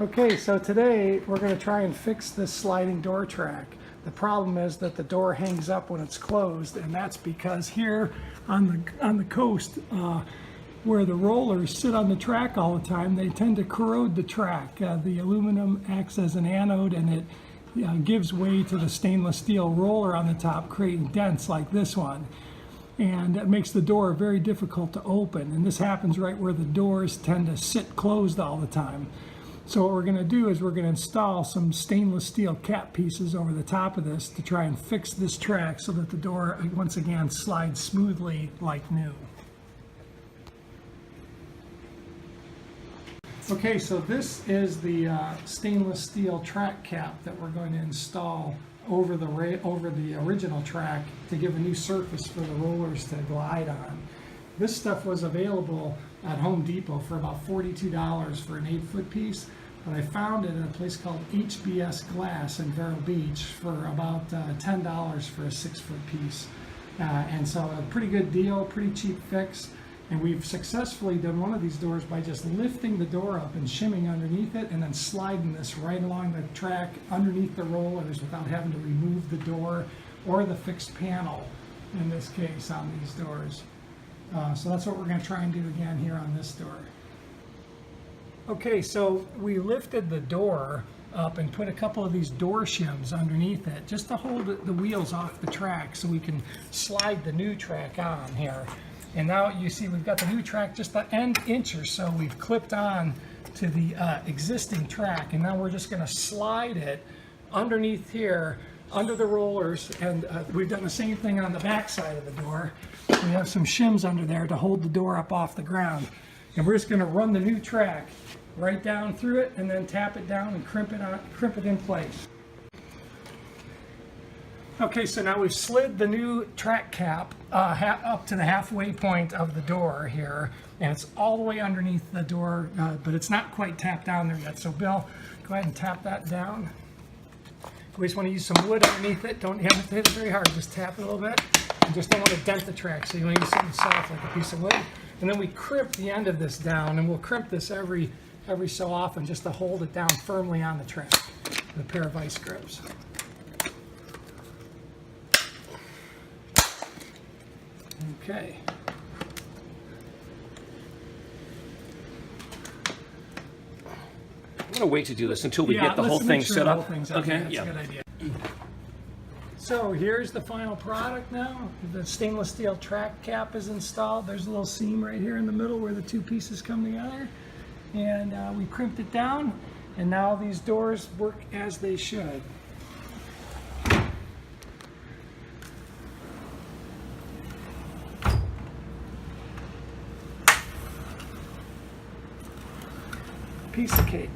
Okay, so today we're going to try and fix this sliding door track. The problem is that the door hangs up when it's closed, and that's because here on the coast, where the rollers sit on the track all the time, they tend to corrode the track. The aluminum acts as an anode, and it gives way to the stainless steel roller on the top, creating dents like this one. And it makes the door very difficult to open. And this happens right where the doors tend to sit closed all the time. So what we're going to do is we're going to install some stainless steel cap pieces over the top of this to try and fix this track so that the door once again slides smoothly like new. Okay, so this is the stainless steel track cap that we're going to install over the original track to give a new surface for the rollers to glide on. This stuff was available at Home Depot for about $42 for an 8-foot piece, but I found it at a place called HBS Glass in Vero Beach for about $10 for a 6-foot piece. And so a pretty good deal, pretty cheap fix. And we've successfully done one of these doors by just lifting the door up and shimming underneath it and then sliding this right along the track underneath the rollers without having to remove the door or the fixed panel, in this case, on these doors. So that's what we're going to try and do again here on this door. Okay, so we lifted the door up and put a couple of these door shims underneath it just to hold the wheels off the track so we can slide the new track on here. And now you see we've got the new track just the end inch or so we've clipped on to the existing track, and now we're just going to slide it underneath here under the rollers, and we've done the same thing on the back side of the door. We have some shims under there to hold the door up off the ground, and we're just going to run the new track right down through it and then tap it down and crimp it in place. Okay, so now we've slid the new track cap up to the halfway point of the door here, and it's all the way underneath the door, but it's not quite tapped down there yet. So Bill, go ahead and tap that down. We just want to use some wood underneath it. Don't have to hit it very hard, just tap it a little bit. And just don't want to dent the track, so you want to use something soft like a piece of wood. And then we crimp the end of this down, and we'll crimp this every so often just to hold it down firmly on the track with a pair of vice grips. Okay. I'm going to wait to do this until we get the whole thing set up. Okay, that's a good idea. So here's the final product now. The stainless steel track cap is installed. There's a little seam right here in the middle where the two pieces come together. And we crimped it down, and now these doors work as they should. Piece of cake.